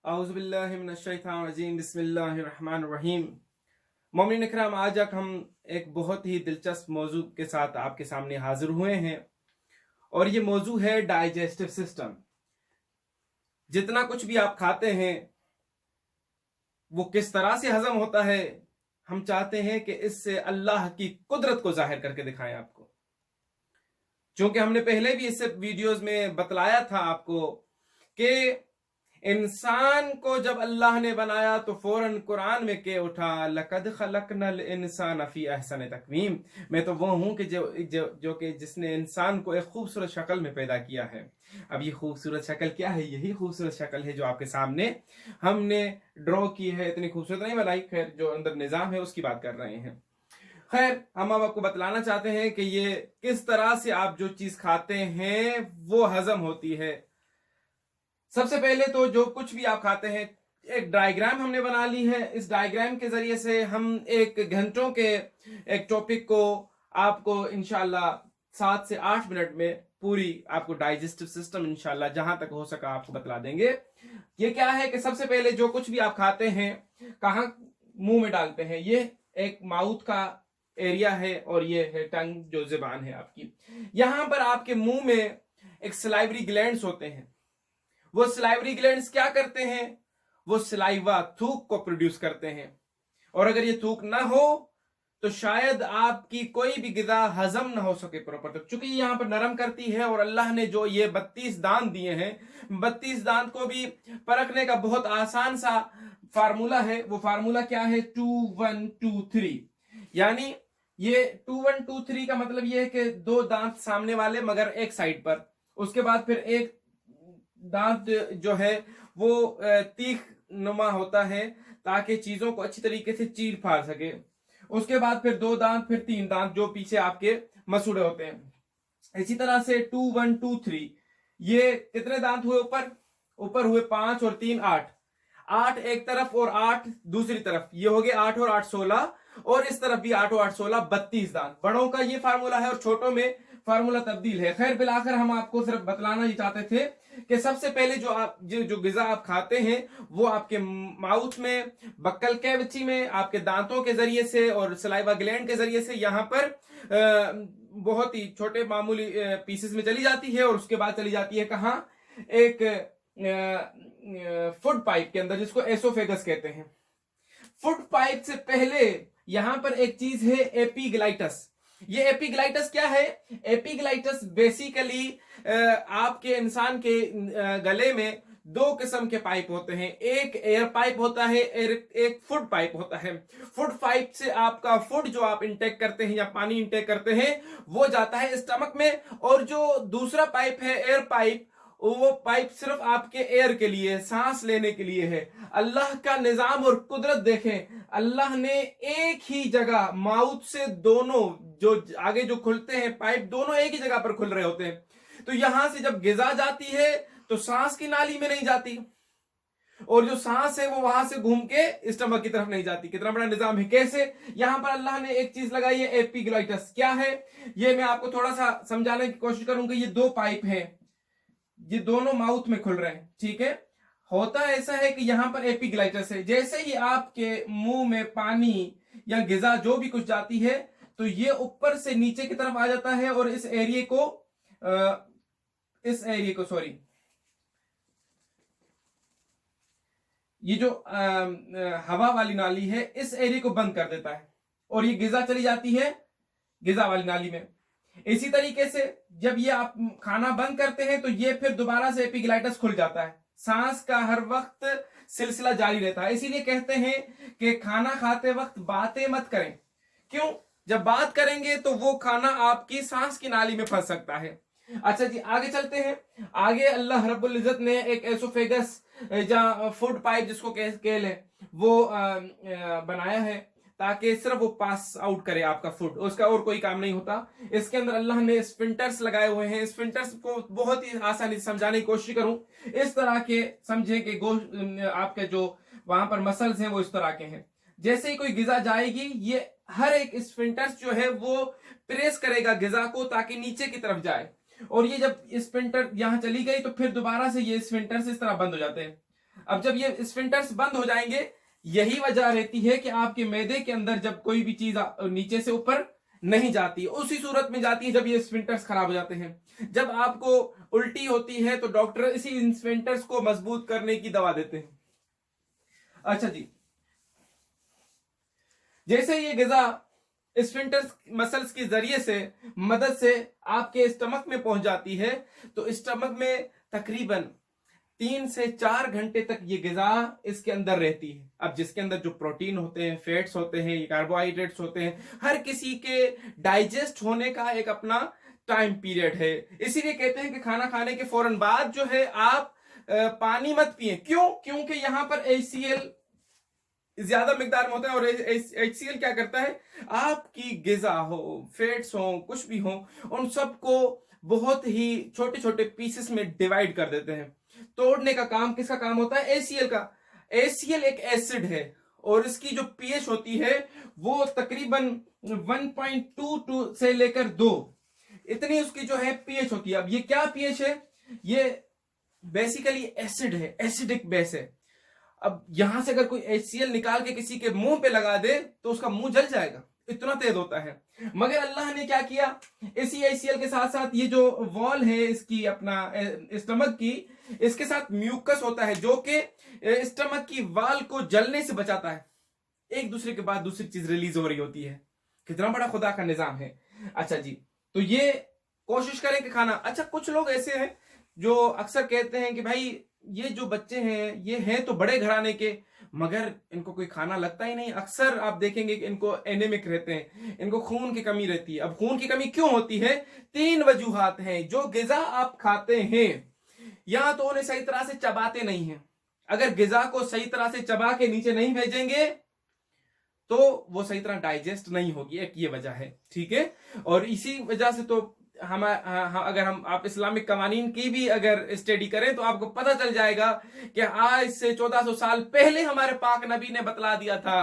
औज़ुबिल्लाहिमिनश्शैतानिर्रजीम बिस्मिल्लाहिर्रहमानिर्रहीम। मोमिन इकराम, आज हम एक बहुत ही दिलचस्प मौजू के साथ आपके सामने हाजिर हुए हैं और ये मौजू है डाइजेस्टिव सिस्टम। जितना कुछ भी आप खाते हैं वो किस तरह से हजम होता है, हम चाहते हैं कि इससे अल्लाह की कुदरत को जाहिर करके दिखाएं आपको। क्योंकि हमने पहले भी इससे वीडियोस में बतलाया था आपको कि इंसान को जब अल्लाह ने बनाया तो फौरन कुरान में के उठा, लकद खलकनल इंसान फी अहसन तकवीम। मैं तो वो हूं कि जो कि जिसने इंसान को एक खूबसूरत शक्ल में पैदा किया है। अब ये खूबसूरत शक्ल क्या है? यही खूबसूरत शक्ल है जो आपके सामने हमने ड्रॉ की है। इतनी खूबसूरत नहीं बनाई, खैर जो अंदर निजाम है उसकी बात कर रहे हैं। खैर, हम अब आपको बतलाना चाहते हैं कि ये किस तरह से आप जो चीज खाते हैं वो हजम होती है। सबसे पहले तो जो कुछ भी आप खाते हैं, एक डायग्राम हमने बना ली है। इस डायग्राम के जरिए से हम एक घंटों के एक टॉपिक को आपको इंशाल्लाह 7 से 8 मिनट में पूरी आपको डाइजेस्टिव सिस्टम इंशाल्लाह जहां तक हो सका आपको बतला देंगे। ये क्या है कि सबसे पहले जो कुछ भी आप खाते हैं कहाँ मुंह में डालते हैं। ये एक माउथ का एरिया है और ये है टंग, जो जुबान है आपकी। यहां पर आपके मुंह में एक सलाइवरी ग्लैंड्स होते हैं। वो सलाइवरी ग्लैंड्स क्या करते हैं? वो सलाइवा, थूक को प्रोड्यूस करते हैं। और अगर ये थूक ना हो तो शायद आपकी कोई भी गिज़ा हजम ना हो सके प्रॉपर। तो चूंकि यहां पर नरम करती है और अल्लाह ने जो ये 32 दांत दिए हैं, 32 दांत को भी परखने का बहुत आसान सा फार्मूला है। वो फार्मूला क्या है? 2 1 2 3। यानी ये 2 1 2 3 का मतलब ये है कि 2 दांत सामने वाले मगर एक साइड पर, उसके बाद फिर एक दांत जो है वो तीख नुमा होता है ताकि चीजों को अच्छी तरीके से चीर फाड़ सके। उसके बाद फिर 2 दांत, फिर 3 दांत जो पीछे आपके मसूड़े होते हैं। इसी तरह से 2 1 2 3, ये कितने दांत हुए? ऊपर हुए 5 और 3 8। 8 एक तरफ और 8 दूसरी तरफ, ये हो गए 8 और 8 16। और इस तरफ भी 8 और 8 16, 32 दांत। बड़ों का ये फार्मूला है और छोटों में फार्मूला तब्दील है। खैर, बिलाकर हम आपको सिर्फ बतलाना ही चाहते थे कि सबसे पहले जो गिजा आप खाते हैं वो आपके माउथ में, बक्कल कैविटी में, आपके दांतों के जरिए से और सलाइवा ग्लैंड के जरिए से यहाँ पर बहुत ही छोटे मामूली पीसेस में चली जाती है। और उसके बाद चली जाती है कहाँ? एक फूड पाइप के अंदर, जिसको एसोफेगस कहते हैं। फूड पाइप से पहले यहां पर एक चीज है, एपीग्लाइटस। ये एपीग्लाइटस क्या है? एपीग्लाइटस बेसिकली आपके इंसान के गले में 2 किस्म के पाइप होते हैं। एक एयर पाइप होता है, एक फूड पाइप होता है। फूड पाइप से आपका फूड जो आप इंटेक करते हैं या पानी इंटेक करते हैं वो जाता है स्टमक में। और जो दूसरा पाइप है, एयर पाइप, वो पाइप सिर्फ आपके एयर के लिए, सांस लेने के लिए है। अल्लाह का निजाम और कुदरत देखें। अल्लाह ने एक ही जगह माउथ से दोनों जो आगे जो खुलते हैं पाइप, दोनों एक ही जगह पर खुल रहे होते हैं। तो यहां से जब गिजा जाती है तो सांस की नाली में नहीं जाती, और जो सांस है वो वहां से घूम के स्टमक की तरफ नहीं जाती। कितना बड़ा निजाम है! कैसे? यहां पर अल्लाह ने एक चीज लगाई है, एपीग्लाइटस। क्या है ये? मैं आपको थोड़ा सा समझाने की कोशिश करूंगा। ये 2 पाइप है, ये दोनों माउथ में खुल रहे हैं, ठीक है। होता ऐसा है कि यहां पर एपीग्लाइटस है। जैसे ही आपके मुंह में पानी या गिजा जो भी कुछ जाती है तो ये ऊपर से नीचे की तरफ आ जाता है और इस एरिया को सॉरी, ये जो हवा वाली नाली है इस एरिया को बंद कर देता है और ये गिजा चली जाती है गिजा वाली नाली में। इसी तरीके से जब ये आप खाना बंद करते हैं तो ये फिर दोबारा से एपीग्लाइटस खुल जाता है। सांस का हर वक्त सिलसिला जारी रहता है। इसीलिए कहते हैं कि खाना खाते वक्त बातें मत करें। क्यों? जब बात करेंगे तो वो खाना आपकी सांस की नाली में फंस सकता है। अच्छा जी, आगे चलते हैं। आगे अल्लाह रब्बुल इज्जत ने एक एसोफेगस या फूड पाइप जिसको कह ले वो बनाया है ताकि सिर्फ वो पास आउट करे आपका फूड, उसका और कोई काम नहीं होता। इसके अंदर अल्लाह ने स्फिंक्टर्स लगाए हुए हैं। स्फिंक्टर्स को बहुत ही आसानी से समझाने की कोशिश करूं, इस तरह के समझें कि आपके जो वहां पर मसल्स हैं वो इस तरह के हैं। जैसे ही कोई गिजा जाएगी, ये हर एक स्फिंक्टर्स जो है वो प्रेस करेगा गिजा को ताकि नीचे की तरफ जाए। और ये जब स्फिंक्टर यहां चली गई तो फिर दोबारा से ये स्फिंक्टर्स इस तरह बंद हो जाते हैं। अब जब ये स्फिंक्टर्स बंद हो जाएंगे, यही वजह रहती है कि आपके मैदे के अंदर जब कोई भी चीज नीचे से ऊपर नहीं जाती, उसी सूरत में जाती है जब ये स्फिंक्टर्स खराब हो जाते हैं। जब आपको उल्टी होती है तो डॉक्टर इसी स्फिंक्टर्स को मजबूत करने की दवा देते हैं। अच्छा जी, जैसे ये गिजा स्फिंक्टर मसल्स के जरिए से मदद से आपके स्टमक में पहुंच जाती है, तो स्टमक में तकरीबन 3 से 4 घंटे तक ये गिजा इसके अंदर रहती है। अब जिसके अंदर जो प्रोटीन होते हैं, फैट्स होते हैं, कार्बोहाइड्रेट्स होते हैं, हर किसी के डाइजेस्ट होने का एक अपना टाइम पीरियड है। इसीलिए कहते हैं कि खाना खाने के फौरन बाद जो है आप पानी मत पिए। क्यों? क्योंकि यहां पर HCl ज्यादा मिकदार में होता है, और HCl क्या करता है, आपकी गिजा हो, फैट्स हो, कुछ भी हो, उन सबको बहुत ही छोटे छोटे पीसेस में डिवाइड कर देते हैं। तोड़ने का काम किसका काम होता है? HCl का। HCl एक एसिड है और इसकी जो pH होती है वो तकरीबन 1.22 से लेकर 2 इतनी उसकी जो है pH होती है। अब ये क्या pH है? ये बेसिकली एसिड है, एसिडिक बेस है। अब यहां से अगर कोई HCl निकाल के किसी के मुंह पे लगा दे तो उसका मुंह जल जाएगा, इतना तेज होता है। मगर अल्लाह ने क्या किया, इसी HCl के साथ साथ ये जो वॉल है इसकी अपना स्टमक की, इसके साथ म्यूकस होता है जो कि स्टमक की वाल को जलने से बचाता है। एक दूसरे के बाद दूसरी चीज रिलीज हो रही होती है। कितना बड़ा खुदा का निजाम है। अच्छा जी, तो ये कोशिश करें कि खाना। अच्छा, कुछ लोग ऐसे हैं जो अक्सर कहते हैं कि भाई ये जो बच्चे हैं ये हैं तो बड़े घराने के, मगर इनको कोई खाना लगता ही नहीं। अक्सर आप देखेंगे कि इनको एनेमिक रहते हैं, इनको खून की कमी रहती है। अब खून की कमी क्यों होती है? 3 वजूहात हैं। जो गिजा आप खाते हैं, या तो उन्हें सही तरह से चबाते नहीं हैं। अगर गिजा को सही तरह से चबा के नीचे नहीं भेजेंगे तो वो सही तरह डाइजेस्ट नहीं होगी, एक ये वजह है। ठीक है, और इसी वजह से तो अगर हम आप इस्लामिक कवानीन की भी अगर स्टडी करें तो आपको पता चल जाएगा कि आज से 1400 साल पहले हमारे पाक नबी ने बतला दिया था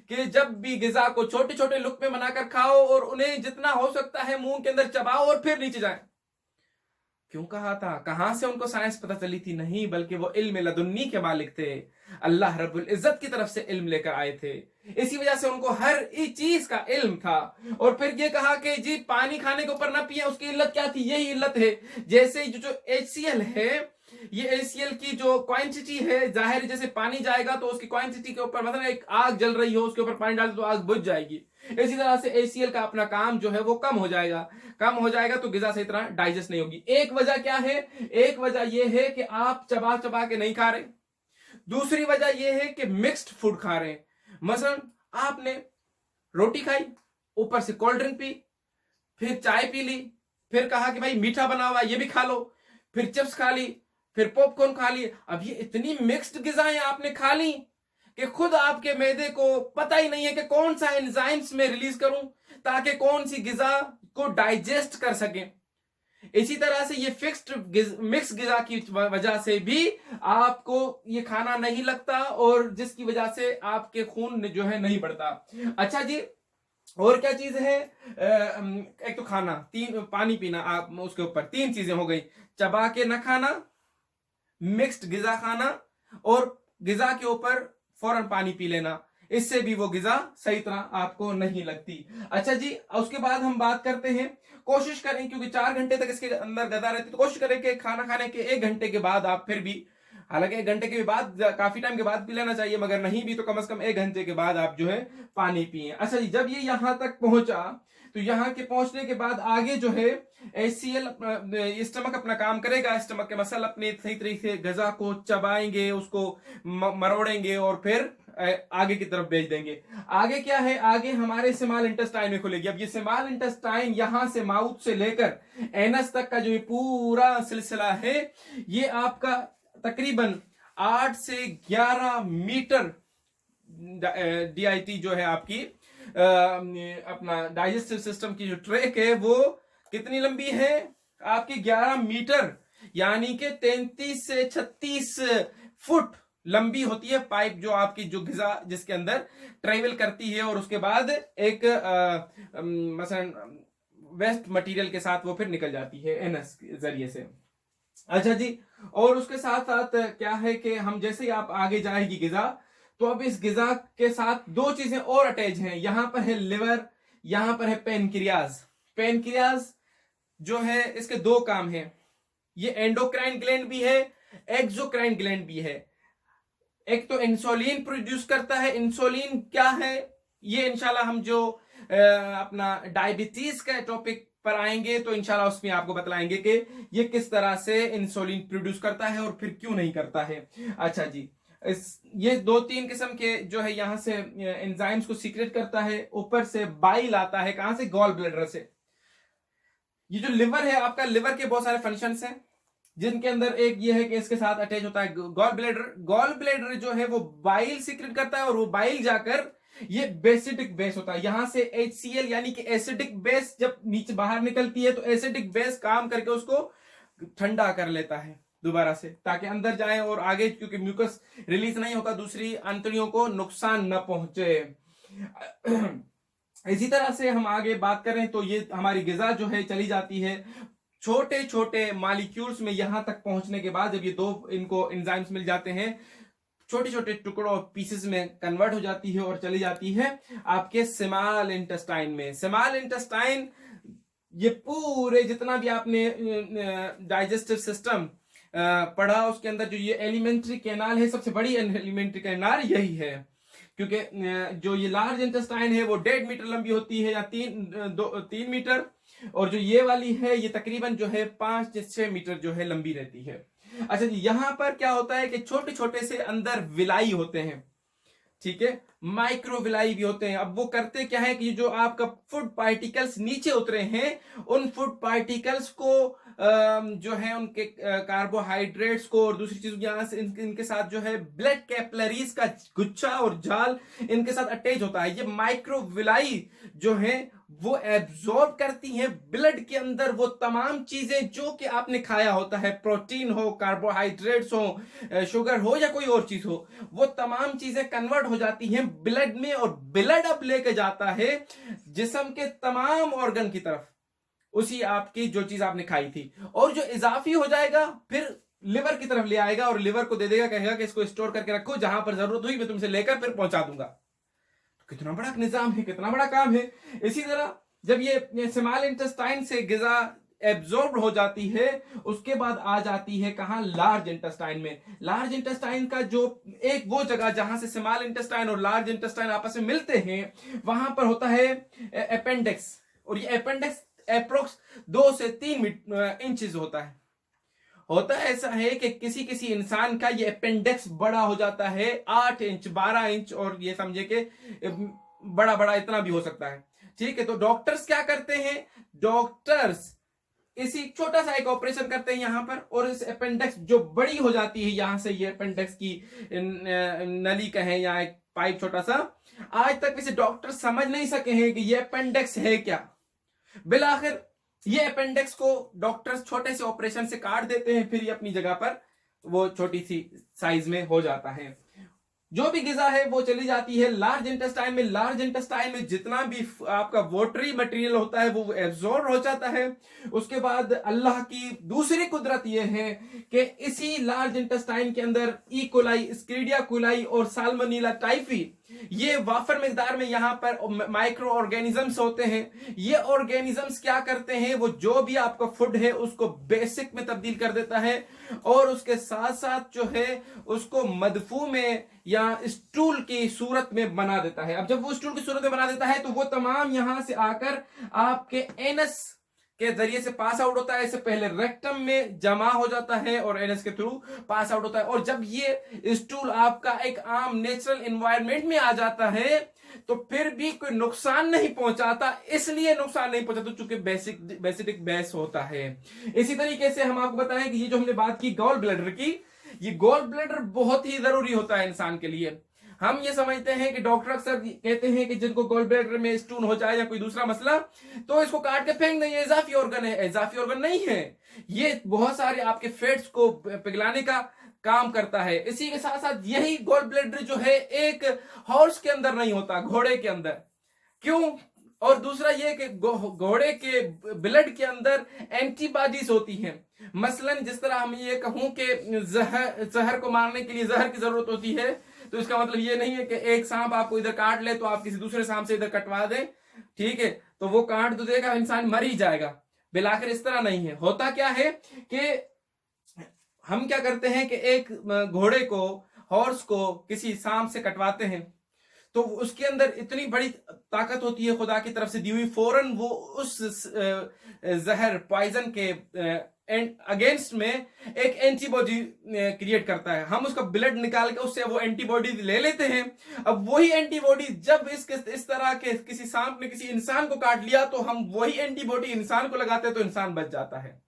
कि जब भी गिजा को छोटे छोटे लुक़्मे बनाकर खाओ और उन्हें जितना हो सकता है मुंह के अंदर चबाओ और फिर नीचे जाए। क्यों कहा था? कहां से उनको साइंस पता चली थी? नहीं, बल्कि वो इल्म लदुन्नी के मालिक थे। अल्लाह रब्बुल इज्जत की तरफ से इल्म लेकर आए थे, इसी वजह से उनको हर एक चीज का इल्म था। और फिर ये कहा कि जी पानी खाने के ऊपर ना पिए, उसकी इल्लत क्या थी? यही इल्लत है। जैसे जो HCl है, ये HCl की जो क्वांटिटी है, जाहिर जैसे पानी जाएगा तो उसकी क्वांटिटी के ऊपर, मतलब एक आग जल रही हो उसके ऊपर पानी डाल तो आग बुझ जाएगी। इसी तरह से HCl का अपना काम जो है वो कम हो जाएगा। कम हो जाएगा तो गिजा सही तरह डाइजेस्ट नहीं होगी। एक वजह क्या है? एक वजह यह है कि आप चबा चबा के नहीं खा रहे। दूसरी वजह यह है कि मिक्स्ड फूड खा रहे हैं। मसलन आपने रोटी खाई, ऊपर से कोल्ड ड्रिंक पी, फिर चाय पी ली, फिर कहा कि भाई मीठा बना हुआ ये भी खा लो, फिर चिप्स खा ली, फिर पॉपकॉर्न खा ली। अब ये इतनी मिक्स्ड गिजाएं आपने खा ली कि खुद आपके मैदे को पता ही नहीं है कि कौन सा एंजाइम्स में रिलीज करूं ताकि कौन सी गिजा को डाइजेस्ट कर सके। इसी तरह से ये फिक्स्ड मिक्स गिजा की वजह से भी आपको ये खाना नहीं लगता और जिसकी वजह से आपके खून जो है नहीं बढ़ता। अच्छा जी, और क्या चीज है? एक तो खाना, 3 पानी पीना, आप उसके ऊपर 3 चीजें हो गई। चबा के न खाना, मिक्स्ड गिजा खाना, और गिजा के ऊपर फौरन पानी पी लेना। इससे भी वो गिजा सही तरह आपको नहीं लगती। अच्छा जी, उसके बाद हम बात करते हैं, कोशिश करें क्योंकि 4 घंटे तक इसके अंदर गदा रहती, तो कोशिश करें कि खाना खाने के 1 घंटे के बाद आप फिर भी, हालांकि 1 घंटे के बाद काफी टाइम के बाद पी लेना चाहिए, मगर नहीं भी तो कम से कम 1 घंटे के बाद आप जो है पानी पिए। अच्छा जी, जब ये यहां तक पहुंचा तो यहां के पहुंचने के बाद आगे जो है HCl स्टमक अपना काम करेगा। स्टमक के मसल अपने सही तरीके से गजा को चबाएंगे, उसको मरोड़ेंगे और फिर आगे की तरफ भेज देंगे। आगे क्या है? आगे हमारे स्मॉल इंटेस्टाइन में खुलेगी। अब ये स्मॉल इंटेस्टाइन यहां से माउथ से लेकर एनस तक का जो ये पूरा सिलसिला है, ये आपका तकरीबन 8 से 11 मीटर DIT जो है आपकी अपना डाइजेस्टिव सिस्टम की जो ट्रैक है वो कितनी लंबी है आपकी? 11 मीटर, यानी कि 33 से 36 फुट लंबी होती है पाइप जो आपकी जो गिजा जिसके अंदर ट्रेवल करती है, और उसके बाद एक मसलन वेस्ट मटेरियल के साथ वो फिर निकल जाती है एनस के जरिए से। अच्छा जी, और उसके साथ साथ क्या है कि हम जैसे ही आप आगे जाएगी गिजा, तो अब इस गिजा के साथ दो चीजें और अटैच हैं। यहां पर है लिवर, यहां पर है पेनक्रियाज। पेनक्रियाज जो है इसके दो काम हैं, ये एंडोक्राइन ग्लैंड भी है, एक्सोक्राइन ग्लैंड भी है। एक तो इंसुलिन प्रोड्यूस करता है। इंसुलिन क्या है, ये इंशाल्लाह हम जो अपना डायबिटीज का टॉपिक पर आएंगे तो इंशाल्लाह उसमें आपको बतलाएंगे कि ये किस तरह से इंसुलिन प्रोड्यूस करता है और फिर क्यों नहीं करता है। अच्छा जी, ये दो तीन किस्म के जो है यहां से एंजाइम्स को सीक्रेट करता है। ऊपर से बाइल आता है, कहां से, गॉल ब्लैडर से। ये जो लिवर है आपका, लिवर के बहुत सारे फंक्शंस हैं, जिनके अंदर एक ये है कि इसके साथ अटैच होता है गॉल ब्लैडर। गॉल ब्लैडर जो है वो बाइल सीक्रेट करता है, और वो बाइल जाकर ये बेसिडिक बेस होता है। यहां से HCl यानी कि एसिडिक बेस जब नीचे बाहर निकलती है तो एसिडिक बेस काम करके उसको ठंडा कर लेता है दोबारा से, ताकि अंदर जाए और आगे, क्योंकि म्यूकस रिलीज नहीं होगा, दूसरी अंतड़ियों को नुकसान न पहुंचे। इसी तरह से हम आगे बात करें तो ये हमारी गिजा जो है चली जाती है छोटे छोटे मॉलिक्यूल्स में। यहां तक पहुंचने के बाद जब ये दो इनको एंजाइम्स मिल जाते हैं, छोटे छोटे टुकड़ों पीसेस में कन्वर्ट हो जाती है और चली जाती है आपके स्मॉल इंटेस्टाइन में। स्मॉल इंटेस्टाइन, ये पूरे जितना भी आपने डाइजेस्टिव सिस्टम पढ़ा, उसके अंदर जो ये एलिमेंट्री कैनाल है, सबसे बड़ी एलिमेंट्री कैनाल यही है। क्योंकि जो ये लार्ज इंटेस्टाइन है वो 1.5 मीटर लंबी होती है, या 3 मीटर, और जो ये वाली है ये तकरीबन जो है 5 से 6 मीटर जो है लंबी रहती है। अच्छा जी, यहां पर क्या होता है कि छोटे छोटे से अंदर विलाई होते हैं, ठीक है, माइक्रोविलाई भी होते हैं। अब वो करते क्या है कि जो आपका फूड पार्टिकल्स नीचे उतरे हैं, उन फूड पार्टिकल्स को जो है उनके कार्बोहाइड्रेट्स को और दूसरी चीजों यहां से इनके साथ जो है ब्लड कैपिलरीज का गुच्छा और जाल इनके साथ अटैच होता है। ये माइक्रोविलाई जो है वो एब्जॉर्ब करती हैं ब्लड के अंदर वो तमाम चीजें जो कि आपने खाया होता है, प्रोटीन हो, कार्बोहाइड्रेट्स हो, शुगर हो या कोई और चीज हो, वो तमाम चीजें कन्वर्ट हो जाती हैं ब्लड में, और ब्लड अब लेके जाता है जिस्म के तमाम ऑर्गन की तरफ, उसी आपकी जो चीज आपने खाई थी। और जो इजाफी हो जाएगा फिर लिवर की तरफ ले आएगा और लिवर को दे देगा, कहेगा कि इसको स्टोर करके रखो, जहां पर जरूरत हुई मैं तुमसे लेकर फिर पहुंचा दूंगा। कितना बड़ा निजाम है, कितना बड़ा काम है। इसी तरह जब ये स्मॉल इंटेस्टाइन से गिजा एब्जॉर्ब हो जाती है, उसके बाद आ जाती है कहां, लार्ज इंटेस्टाइन में। लार्ज इंटेस्टाइन का जो एक वो जगह जहां से स्मॉल इंटेस्टाइन और लार्ज इंटेस्टाइन आपस में मिलते हैं, वहां पर होता है अपेंडिक्स। और ये अपेंडिक्स अप्रोक्स 2 से 3 इंचेस होता है ऐसा है कि किसी किसी इंसान का ये अपेंडिक्स बड़ा हो जाता है 8 इंच 12 इंच, और ये समझे कि बड़ा बड़ा इतना भी हो सकता है। ठीक है, तो डॉक्टर्स क्या करते हैं, डॉक्टर्स इसी छोटा सा एक ऑपरेशन करते हैं यहां पर, और इस अपेंडिक्स जो बड़ी हो जाती है, यहां से ये अपेंडिक्स की नली कहें या एक पाइप छोटा सा, आज तक वैसे डॉक्टर समझ नहीं सके हैं कि ये अपेंडिक्स है क्या। बिलाखिर ये अपेंडिक्स को डॉक्टर्स छोटे से ऑपरेशन से काट देते हैं, फिर ये अपनी जगह पर वो छोटी सी साइज में हो जाता है। जो भी गिजा है वो चली जाती है लार्ज इंटेस्टाइन में। लार्ज इंटेस्टाइन में जितना भी आपका वोटरी मटेरियल होता है वो एब्जॉर्ब हो जाता है। उसके बाद अल्लाह की दूसरी कुदरत ये है कि इसी लार्ज इंटेस्टाइन के अंदर ई कोलाई, स्क्रीडिया कोलाई और साल्मोनेला टाइफी, ये वाफर मिकदार में यहां पर माइक्रो ऑर्गेनिजम्स होते हैं। ये ऑर्गेनिजम्स क्या करते हैं, वो जो भी आपका फूड है उसको बेसिक में तब्दील कर देता है, और उसके साथ साथ जो है उसको मदफू में या स्टूल की सूरत में बना देता है। अब जब वो स्टूल की सूरत में बना देता है तो वो तमाम यहां से आकर आपके एनस के जरिए से पास आउट होता है। इससे पहले रेक्टम में जमा हो जाता है और एनएस के थ्रू पास आउट होता है। और जब ये स्टूल आपका एक आम नेचुरल एनवायरनमेंट में आ जाता है तो फिर भी कोई नुकसान नहीं पहुंचाता। इसलिए नुकसान नहीं पहुंचाता चूंकि बेसिक बेस होता है। इसी तरीके से हम आपको बताएं कि ये जो हमने बात की गॉल ब्लैडर की, ये गॉल ब्लैडर बहुत ही जरूरी होता है इंसान के लिए। हम ये समझते हैं कि डॉक्टर अक्सर कहते हैं कि जिनको गॉल ब्लैडर में स्टोन हो जाए या कोई दूसरा मसला, तो इसको काट के फेंक दें, ये इजाफी ऑर्गन है। इजाफी ऑर्गन नहीं है, ये बहुत सारे आपके फैट्स को पिघलाने का काम करता है। इसी के साथ साथ यही गॉल ब्लैडर जो है एक हॉर्स के अंदर नहीं होता, घोड़े के अंदर। क्यों? और दूसरा ये कि घोड़े के ब्लड के अंदर एंटीबॉडीज होती हैं। मसलन जिस तरह हम ये कहूं कि जहर को मारने के लिए जहर की जरूरत होती है, तो इसका मतलब ये नहीं है कि एक सांप आपको इधर काट ले तो आप किसी दूसरे सांप से इधर कटवा दें, ठीक है, तो वो काट तो देगा, इंसान मर ही जाएगा। बिलाखिर इस तरह नहीं है। होता क्या है कि हम क्या करते हैं कि एक घोड़े को, हॉर्स को किसी सांप से कटवाते हैं, तो उसके अंदर इतनी बड़ी ताकत होती है खुदा की तरफ से दी हुई, फौरन वो उस जहर पॉइजन के अगेंस्ट में एक एंटीबॉडी क्रिएट करता है। हम उसका ब्लड निकाल के उससे वो एंटीबॉडी ले लेते हैं। अब वही एंटीबॉडी जब इस तरह के किसी सांप ने किसी इंसान को काट लिया, तो हम वही एंटीबॉडी इंसान को लगाते हैं, तो इंसान बच जाता है।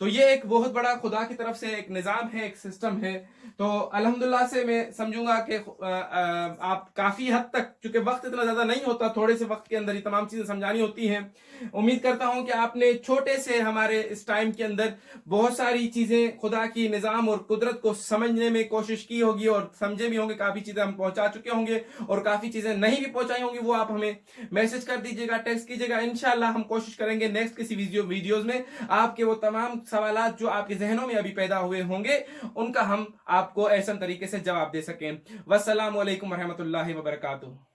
तो ये एक बहुत बड़ा खुदा की तरफ से एक निज़ाम है, एक सिस्टम है। तो अल्हम्दुलिल्लाह से मैं समझूंगा कि आप काफ़ी हद तक, चूंकि वक्त इतना ज़्यादा नहीं होता, थोड़े से वक्त के अंदर ये तमाम चीज़ें समझानी होती हैं। उम्मीद करता हूं कि आपने छोटे से हमारे इस टाइम के अंदर बहुत सारी चीज़ें खुदा की निज़ाम और कुदरत को समझने में कोशिश की होगी और समझे भी होंगे। काफ़ी चीज़ें हम पहुंचा चुके होंगे और काफ़ी चीज़ें नहीं भी पहुंचाई होंगी, वो आप हमें मैसेज कर दीजिएगा, टेक्स्ट कीजिएगा। इंशाल्लाह हम कोशिश करेंगे नेक्स्ट किसी वीडियोज़ में आपके वो तमाम सवालात जो आपके जहनों में अभी पैदा हुए होंगे, उनका हम आपको ऐसा तरीके से जवाब दे सकें। वस्सलामु अलैकुम रहमतुल्लाहि व बरकातुहू।